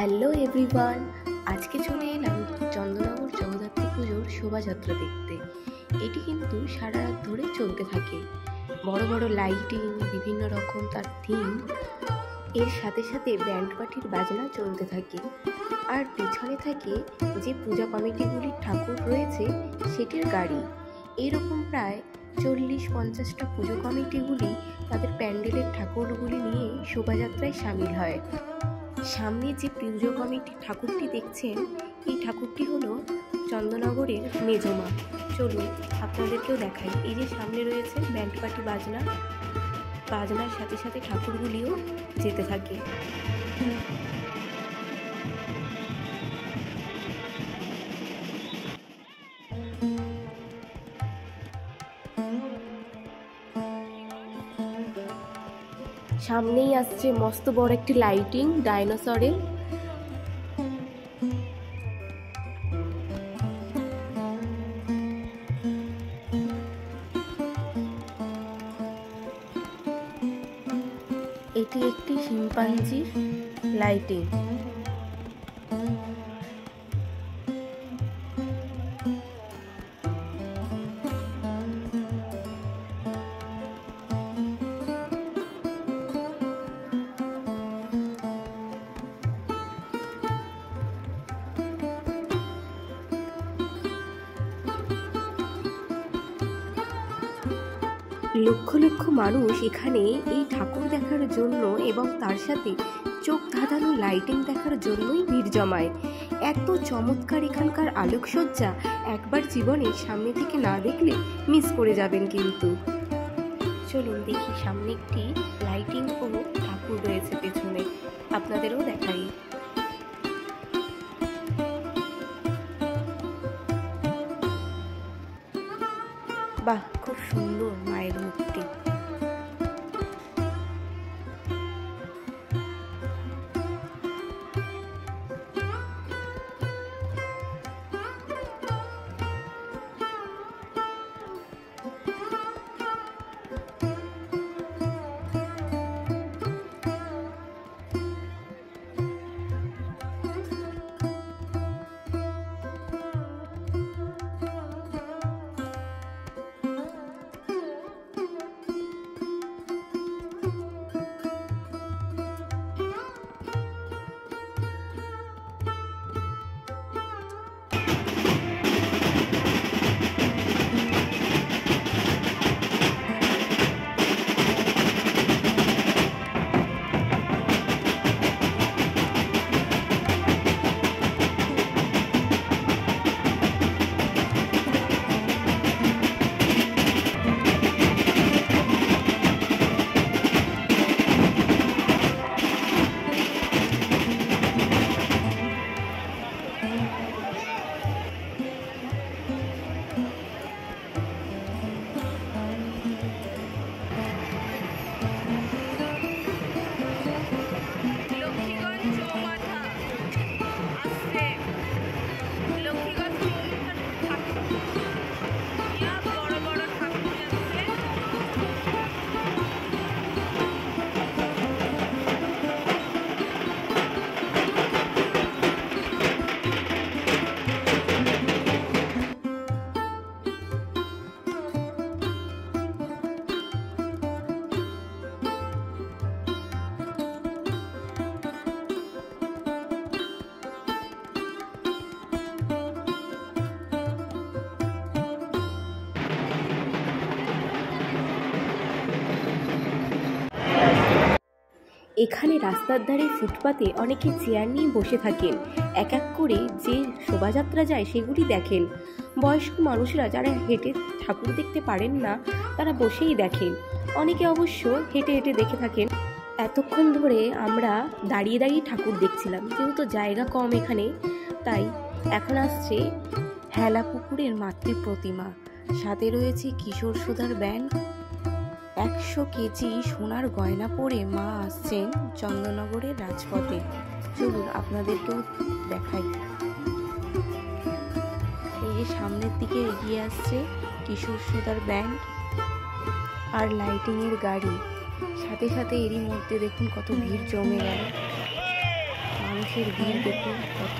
Hello everyone, আজকে চলে এলাম চন্দননগর জগদ্ধাত্রী পুজোর শোভাযাত্রা দেখতে। এটি কিন্তু সারা রাত ধরে চলতে থাকে। বড় বড় লাইটিং, বিভিন্ন রকম তার থিম, এর সাথে সাথে ব্যান্ড পার্টির বাজনা চলতে থাকে। আর পিছনে থাকে যে পূজা কমিটিগুলির ঠাকুর রয়েছে সেটির গাড়ি। এরকম প্রায় 40-50টা পুজো কমিটিগুলি তাদের প্যান্ডেলের ঠাকুরগুলি নিয়ে শোভাযাত্রায় সামিল হয়। সামনে যে পুজো কমিটির ঠাকুরটি দেখছেন, এই ঠাকুরটি হলো চন্দননগরের মেজমা। চলুন আপনাদেরকেও দেখাই। এই যে সামনে রয়েছে ব্যান্ড পার্টি বাজনার সাথে সাথে ঠাকুরগুলিও যেতে থাকে। সামনেই আসছে মস্ত বড় একটি লাইটিং ডাইনোসরের। এটি একটি শিম্পাঞ্জির লাইটিং। লক্ষ লক্ষ মানুষ এখানে এই ঠাকুর দেখার জন্য এবং তার সাথে চোখ ধাঁধানো লাইটিং দেখার জন্যই ভিড় জমায়। এত চমৎকার এখানকার আলোকসজ্জা একবার জীবনে সামনে থেকে না দেখলে মিস করে যাবেন কিন্তু। চলুন দেখি, সামনে একটি লাইটিং ও ঠাকুর রয়েছে পেছনে, আপনাদেরও দেখাই। বাহ, খুব সুন্দর মায়ের মূর্তি। এখানে রাস্তার ধারে ফুটপাতে অনেকে চেয়ার নিয়ে বসে থাকেন, এক এক করে যে শোভাযাত্রা যায় সেগুলি দেখেন। বয়স্ক মানুষরা যারা হেঁটে ঠাকুর দেখতে পারেন না, তারা বসেই দেখেন। অনেকে অবশ্য হেঁটে হেঁটে দেখে থাকেন। এতক্ষণ ধরে আমরা দাঁড়িয়ে দাঁড়িয়ে ঠাকুর দেখছিলাম, যেহেতু জায়গা কম এখানে, তাই এখন আসছে হেলা পুকুরের মাতৃ প্রতিমা। সাথে রয়েছে কিশোর সুধার ব্যান্ড। 100 কেজি সোনার গয়না পরে মা আসছেন চন্দননগরের রাজপথে। চলুন আপনাদেরকেও দেখাই। এই যে সামনের দিকে এগিয়ে আসছে কিশোর সুধার ব্যান্ড আর লাইটিংয়ের গাড়ি। সাথে সাথে এরই মধ্যে দেখুন কত ভিড় জমে গেল। মা মানুষের ভিড় দেখুন কত।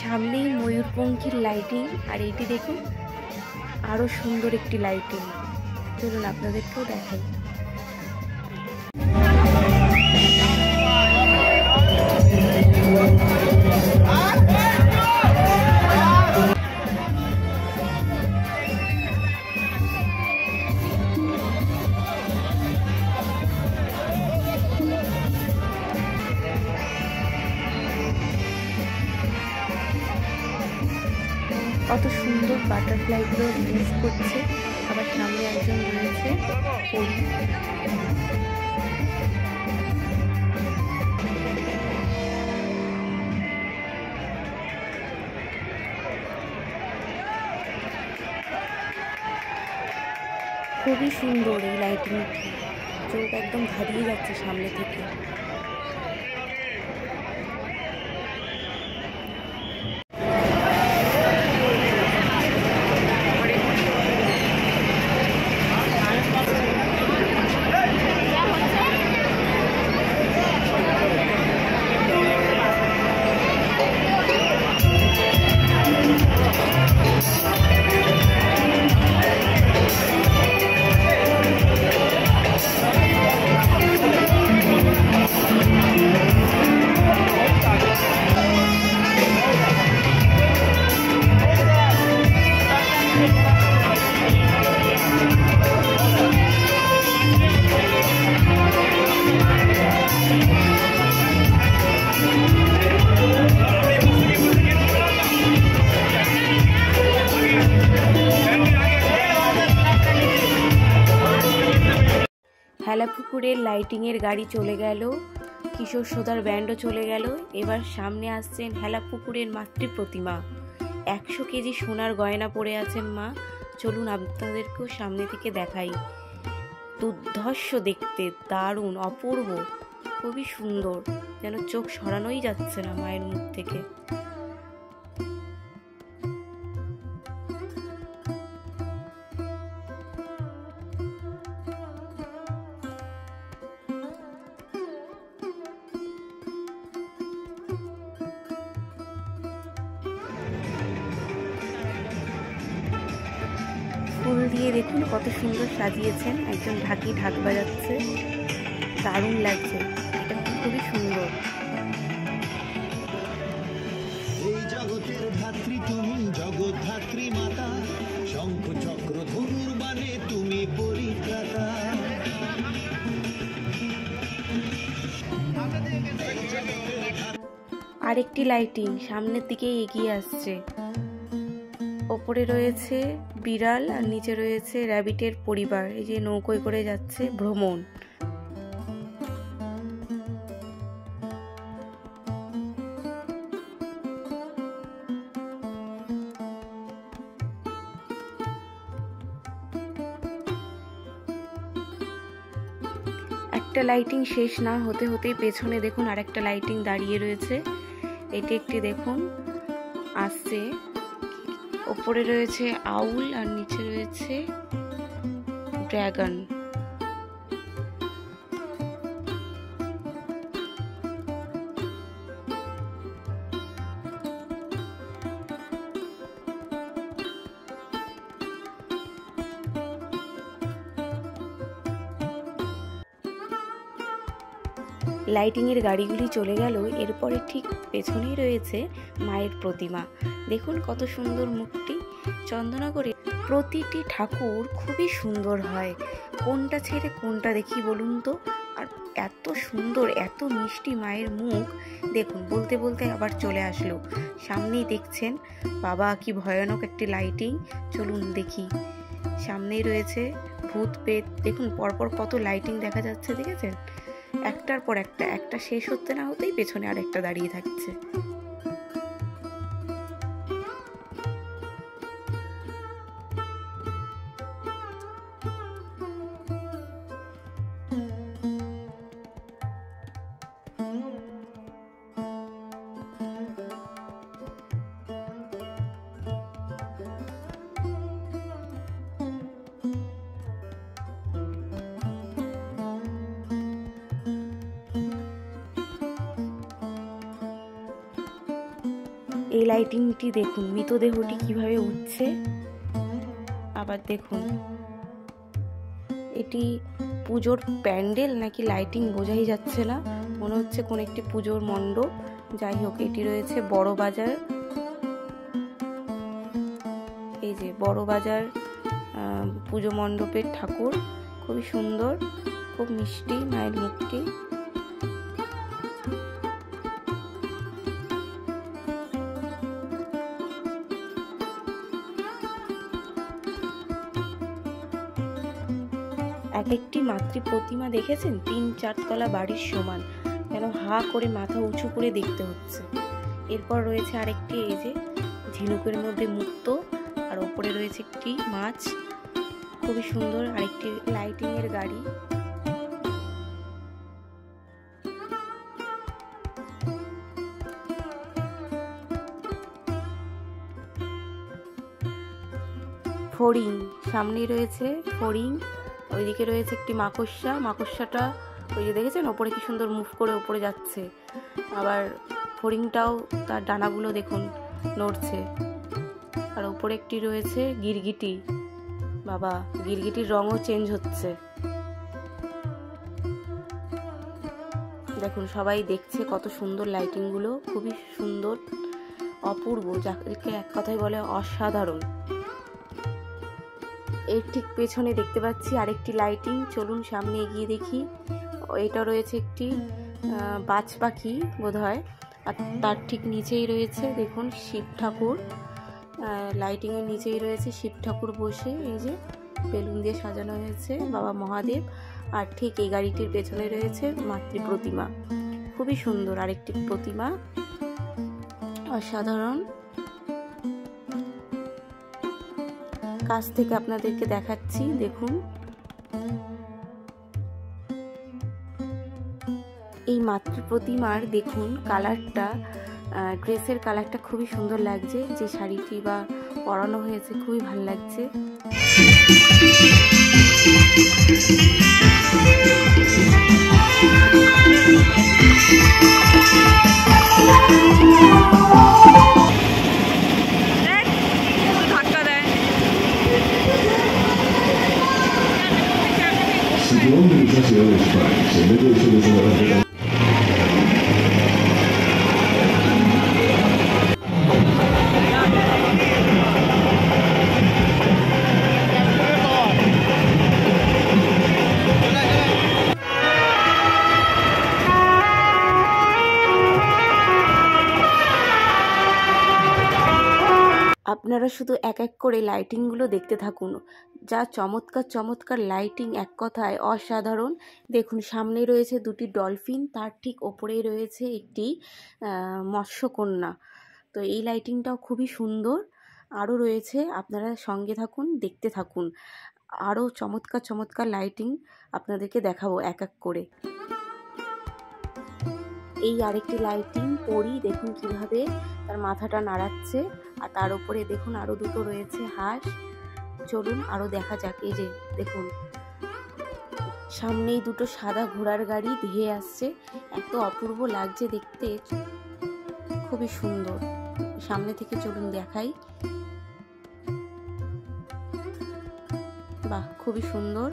সামনেই ময়ূরপঙ্খীর লাইটিং, আর এইটি দেখুন আরো সুন্দর একটি লাইটিং। চলুন আপনাদেরকেও দেখাই। কত সুন্দর বাটারফ্লাইগুলো রিলিজ করছে। আবার সামনে একজন রয়েছে পরী। খুবই সুন্দর এই লাইটিং, চোখ একদম ধারিয়ে যাচ্ছে সামনে থেকে। হেলাপুকুরের লাইটিংয়ের গাড়ি চলে গেল, কিশোর সোদার ব্যান্ডও চলে গেল। এবার সামনে আসছেন হেলাপুকুরের মাতৃ প্রতিমা। 100 কেজি সোনার গয়না পরে আছেন মা। চলুন আপনাদেরকেও সামনে থেকে দেখাই। দুর্ধর্ষ দেখতে, দারুণ, অপূর্ব, খুবই সুন্দর, যেন চোখ সরানোই যাচ্ছে না মায়ের মুখ থেকে। ফুল দিয়ে দেখুন কত সুন্দর সাজিয়েছেন। একজন ঢাকি ঢাক বাজাচ্ছে, দারুণ লাগছে, এটা খুবই সুন্দর। এই জগতের ধাত্রী তুমি, জগদ্ধাত্রী মাতা, শঙ্খ চক্র ধনুর বাণে তুমি পরিত্রাতা। আরেকটি লাইটিং সামনের দিকে এগিয়ে আসছে। ওপরে রয়েছে বিড়াল আর নিচে রয়েছে র্যাবিটের পরিবার, এই যে নৌকোয় করে যাচ্ছে ভ্রমণ। একটা লাইটিং শেষ না হতে হতেই পেছনে দেখুন আরেকটা লাইটিং দাঁড়িয়ে রয়েছে। এটি একটি দেখুন আসছে, ওপরে রয়েছে আউল আর নিচে রয়েছে ড্রাগন। লাইটিংয়ের গাড়িগুলি চলে গেল, এরপরে ঠিক পেছনেই রয়েছে মায়ের প্রতিমা। দেখুন কত সুন্দর মূর্তি। চন্দননগরে প্রতিটি ঠাকুর খুবই সুন্দর হয়, কোনটা ছেড়ে কোনটা দেখি বলুন তো। আর এত সুন্দর, এত মিষ্টি মায়ের মুখ। দেখুন বলতে বলতে আবার চলে আসলো, সামনেই দেখছেন। বাবা কি ভয়ানক একটি লাইটিং, চলুন দেখি। সামনেই রয়েছে ভূত পেত, দেখুন পরপর কত লাইটিং দেখা যাচ্ছে, দেখেছেন? একটার পর একটা, একটা শেষ হতে না হতেই পেছনে আরেকটা দাঁড়িয়ে থাকছে। এই লাইটিংটি দেখুন, মৃতদেহটি কিভাবে উঠছে। আবার দেখুন এটি পুজোর প্যান্ডেল নাকি লাইটিং বোঝাই যাচ্ছে না, মনে হচ্ছে কোন একটি পুজোর মণ্ডপ। যাই হোক, এটি রয়েছে বড় বাজার। এই যে বড় বাজার পুজো মণ্ডপের ঠাকুর, খুবই সুন্দর, খুব মিষ্টি মায়ের মুখটি। এক একটি মাতৃ প্রতিমা দেখেছেন ৩-৪ তলা বাড়ির সমান, যেন হা করে মাথা উঁচু করে দেখতে হচ্ছে। এরপর রয়েছে আরেকটি, এই যে ঝিনুকের মধ্যে মুক্ত, আর ওপরে রয়েছে একটি মাছ, খুবই সুন্দর। আরেকটি লাইটিং এর গাড়ি। ফড়িং, সামনেই রয়েছে ফড়িং, ওইদিকে রয়েছে একটি মাকড়সা। মাকড়সাটা ওই যে দেখেছেন ওপরে কি সুন্দর মুভ করে ওপরে যাচ্ছে। আবার ফড়িংটাও তার ডানাগুলো দেখুন নড়ছে। আর ওপরে একটি রয়েছে গিরগিটি। বাবা, গিরগিটির রঙও চেঞ্জ হচ্ছে। দেখুন সবাই দেখছে কত সুন্দর লাইটিংগুলো, খুবই সুন্দর, অপূর্ব, যাকে এক কথায় বলে অসাধারণ। এর ঠিক পেছনে দেখতে পাচ্ছি আরেকটি লাইটিং, চলুন সামনে এগিয়ে দেখি। এটা রয়েছে একটি বাজ পাখি বোধহয়, আর তার ঠিক নিচেই রয়েছে দেখুন শিব ঠাকুর। লাইটিংয়ের নিচেই রয়েছে শিব ঠাকুর বসে, এই যে বেলুন দিয়ে সাজানো হয়েছে বাবা মহাদেব। আর ঠিক এই গাড়িটির পেছনে রয়েছে মাতৃ প্রতিমা, খুবই সুন্দর আরেকটি প্রতিমা, অসাধারণ। কাছ থেকে আপনাদেরকে দেখাচ্ছি, দেখুন এই মাতৃ প্রতিমার দেখুন কালারটা, ড্রেসের কালারটা খুবই সুন্দর লাগছে। যে শাড়িটি বা পরানো হয়েছে খুবই ভালো লাগছে। আপনারা শুধু এক এক করে লাইটিংগুলো দেখতে থাকুন। যা চমৎকার চমৎকার লাইটিং, এক কথায় অসাধারণ। দেখুন সামনে রয়েছে দুটি ডলফিন, তার ঠিক ওপরেই রয়েছে একটি মৎস্যকন্যা। তো এই লাইটিংটাও খুবই সুন্দর। আরও রয়েছে, আপনারা সঙ্গে থাকুন, দেখতে থাকুন। আরও চমৎকার চমৎকার লাইটিং আপনাদেরকে দেখাবো এক এক করে। এই আরেকটি লাইটিং পরি, দেখুন কিভাবে তার মাথাটা নাড়াচ্ছে, আর তার উপরে দেখুন আরও দুটো রয়েছে হাঁস। চলুন আরও দেখা যাক। এই যে দেখুন সামনেই দুটো সাদা ঘোড়ার গাড়ি ধেয়ে আসছে, এত অপূর্ব লাগছে দেখতে, খুবই সুন্দর। সামনে থেকে চলুন দেখাই। বাহ, খুবই সুন্দর।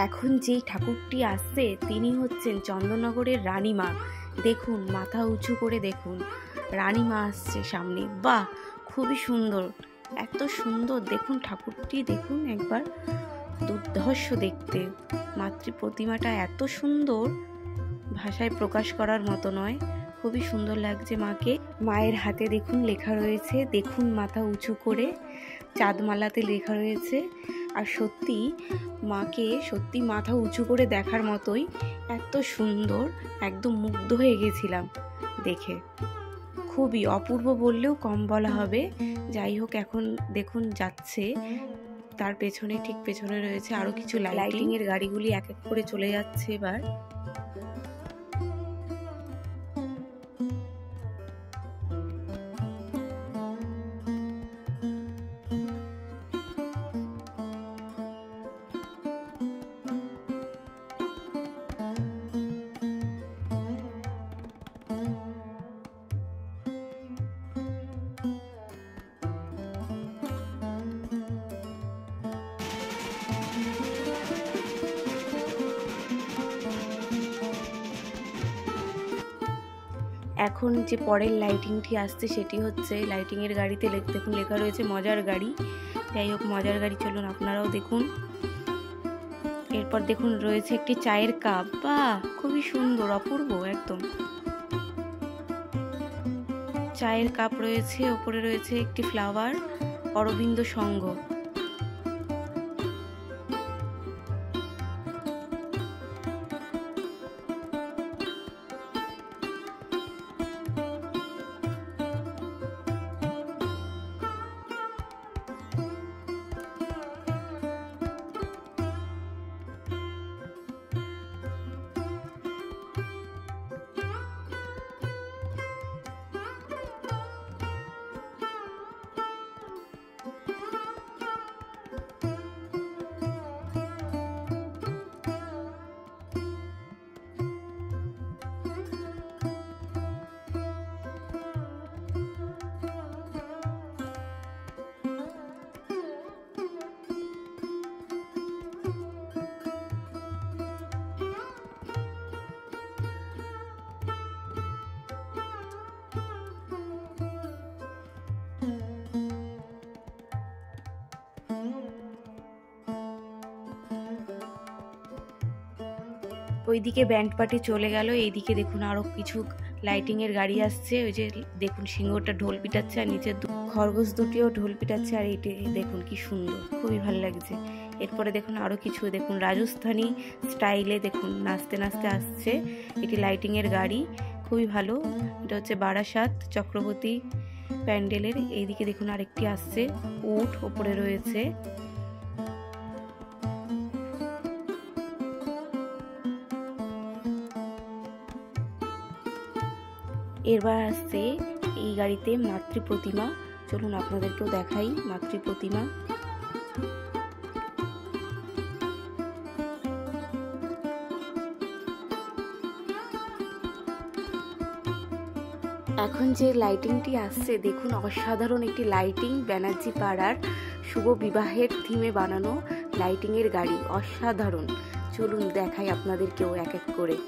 এখন যেই ঠাকুরটি আসছে তিনি হচ্ছেন চন্দননগরের রানীমা। দেখুন মাথা উঁচু করে দেখুন, রানীমা আসছে সামনে। বাহ, খুবই সুন্দর, এত সুন্দর। দেখুন ঠাকুরটি, দেখুন একবার, দুর্ধর্ষ দেখতে। মাতৃ প্রতিমাটা এত সুন্দর, ভাষায় প্রকাশ করার মতো নয়। খুবই সুন্দর লাগছে মাকে। মায়ের হাতে দেখুন লেখা রয়েছে, দেখুন মাথা উঁচু করে, চাঁদমালাতে লেখা রয়েছে। আর সত্যি মাকে সত্যি মাথা উঁচু করে দেখার মতোই, এত সুন্দর, একদম মুগ্ধ হয়ে গেছিলাম দেখে। খুবই অপূর্ব বললেও কম বলা হবে। যাই হোক, এখন দেখুন যাচ্ছে, তার পেছনে, ঠিক পেছনে রয়েছে আরও কিছু লাইটিং এর গাড়িগুলি এক এক করে চলে যাচ্ছে এবার। এখন যে পরের লাইটিংটি আসছে সেটি হচ্ছে, লাইটিংয়ের গাড়িতে দেখুন লেখা রয়েছে মজার গাড়ি। যাই হোক, মজার গাড়ি, চলুন আপনারাও দেখুন। এরপর দেখুন রয়েছে একটি চায়ের কাপ। বাহ, খুবই সুন্দর, অপূর্ব একদম। চায়ের কাপ রয়েছে, ওপরে রয়েছে একটি ফ্লাওয়ার, অরবিন্দ সংঘ। ওইদিকে ব্যান্ড পার্টি চলে গেল। এইদিকে দেখুন আরো কিছু লাইটিং এর গাড়ি আসছে। ওই যে দেখুন সিংহটা ঢোল পিটাচ্ছে আর নিচে খরগোশ দুটিও ঢোল পিটাচ্ছে। আর এইটি দেখুন কি সুন্দর, খুবই ভালো লাগছে। এরপরে দেখুন আরো কিছু দেখুন রাজস্থানী স্টাইলে দেখুন নাচতে নাচতে আসছে। এটি লাইটিং এর গাড়ি, খুবই ভালো। এটা হচ্ছে বারাসাত চক্রবর্তী প্যান্ডেলের। এইদিকে দেখুন আরেকটি আসছে, উট ওপরে রয়েছে। এবার আসছে এই গাড়িতে মাতৃ প্রতিমা। চলুন আপনাদেরকেও দেখাই মাতৃ প্রতিমা। এখন যে লাইটিংটি আসছে দেখুন, অসাধারণ একটি লাইটিং। ব্যানার্জি পাড়ার শুভ বিবাহের থিমে বানানো লাইটিং এর গাড়ি, অসাধারণ। চলুন দেখাই আপনাদেরকেও এক এক করে।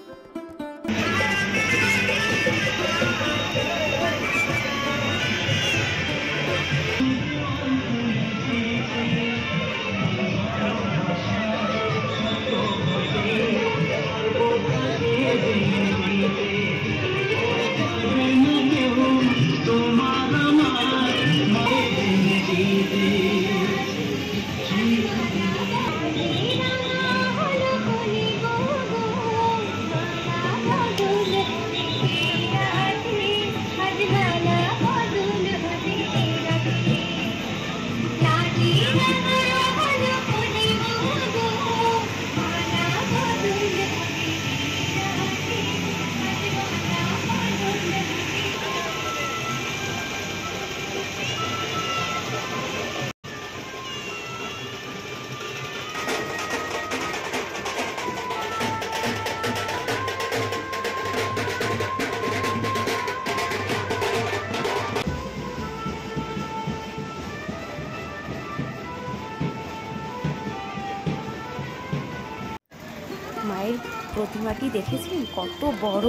মায়ের প্রতিমাটি দেখেছেন কত বড়,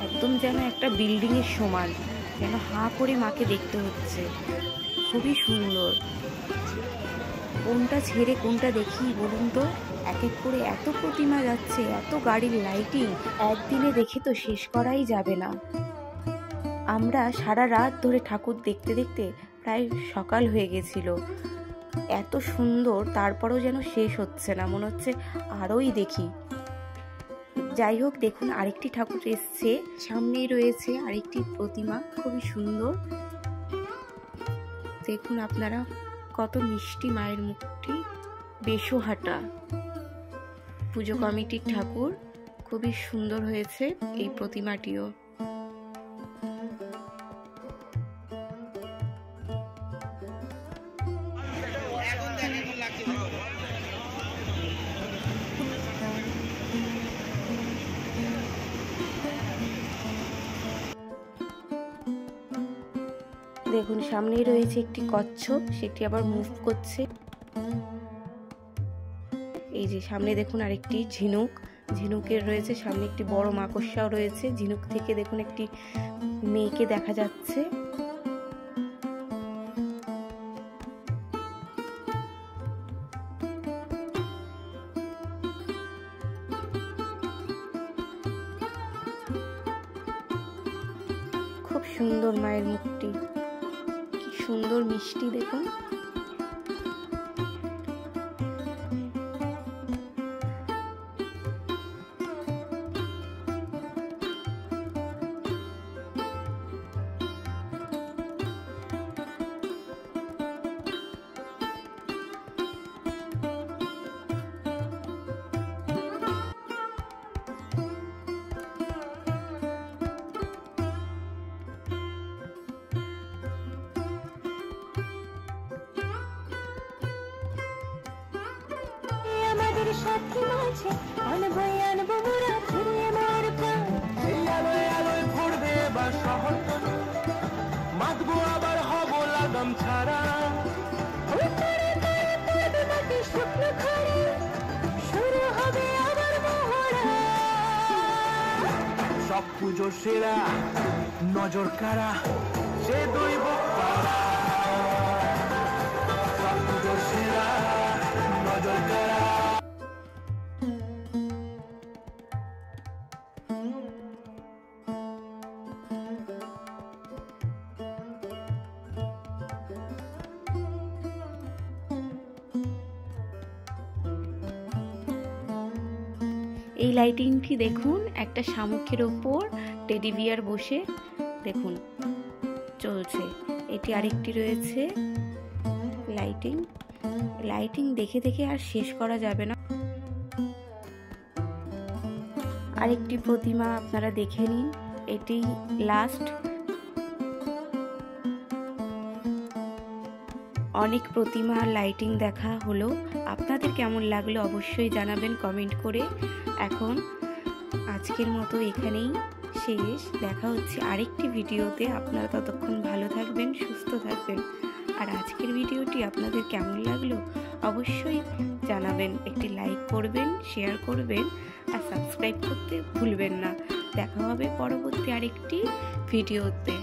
একদম যেন একটা বিল্ডিং এর সমান, যেন হাঁ করে মাকে দেখতে হচ্ছে। খুবই সুন্দর। কোনটা ছেড়ে কোনটা দেখি বলুন তো? এক এক করে এত প্রতিমা যাচ্ছে, এত গাড়ির লাইটিং, একদিনে দেখে তো শেষ করাই যাবে না। আমরা সারা রাত ধরে ঠাকুর দেখতে দেখতে প্রায় সকাল হয়ে গেছিল। এত সুন্দর, তারপরেও যেন শেষ হচ্ছে না, মনে হচ্ছে আরোই দেখি। যাই হোক, দেখুন আরেকটি ঠাকুর এসছে, সামনেই রয়েছে আরেকটি প্রতিমা, খুবই সুন্দর। দেখুন আপনারা কত মিষ্টি মায়ের মুখটি। বেশহাটা পুজো কমিটির ঠাকুর, খুবই সুন্দর হয়েছে এই প্রতিমাটিও। দেখুন সামনেই রয়েছে একটি কচ্ছপ, সেটি আবার মুভ করছে। এই যে সামনে দেখুন আরেকটি ঝিনুক, ঝিনুকের রয়েছে সামনে একটি বড় মাকড়সাও রয়েছে। ঝিনুক থেকে দেখুন একটি মেয়েকে দেখা যাচ্ছে। খুব সুন্দর মায়ের মুখটি, কি সুন্দর মিষ্টি দেখুন। সাথী মাঝে আনবই আনবো মোরা ফিরিয়ে মার প্রাণ। এই আলোয় আলোয় ভরবে এবার শহর, মাতবো আবার হব লাগাম ছাড়া। শুকনো খড়ে শুরু হবে আবার মহড়া। সব পুজো সেরা নজর কারা, সে দৈব পাড়া। সব পুজো সেরা নজর কারা। এই লাইটিংটি দেখুন, একটা শামুকের ওপর টেডি বিয়ার বসে দেখুন চলছে। এটি আরেকটি রয়েছে লাইটিং দেখে দেখে আর শেষ করা যাবে না। আরেকটি প্রতিমা আপনারা দেখে নিন, এটি লাস্ট। অনেক প্রতিমা আর লাইটিং দেখা হলো, আপনাদের কেমন লাগলো অবশ্যই জানাবেন কমেন্ট করে। এখন আজকের মতো এখানেই শেষ, দেখা হচ্ছে আরেকটি ভিডিওতে। আপনারা ততক্ষণ ভালো থাকবেন, সুস্থ থাকবেন। আর আজকের ভিডিওটি আপনাদের কেমন লাগলো অবশ্যই জানাবেন, একটি লাইক করবেন, শেয়ার করবেন আর সাবস্ক্রাইব করতে ভুলবেন না। দেখা হবে পরবর্তী আরেকটি ভিডিওতে।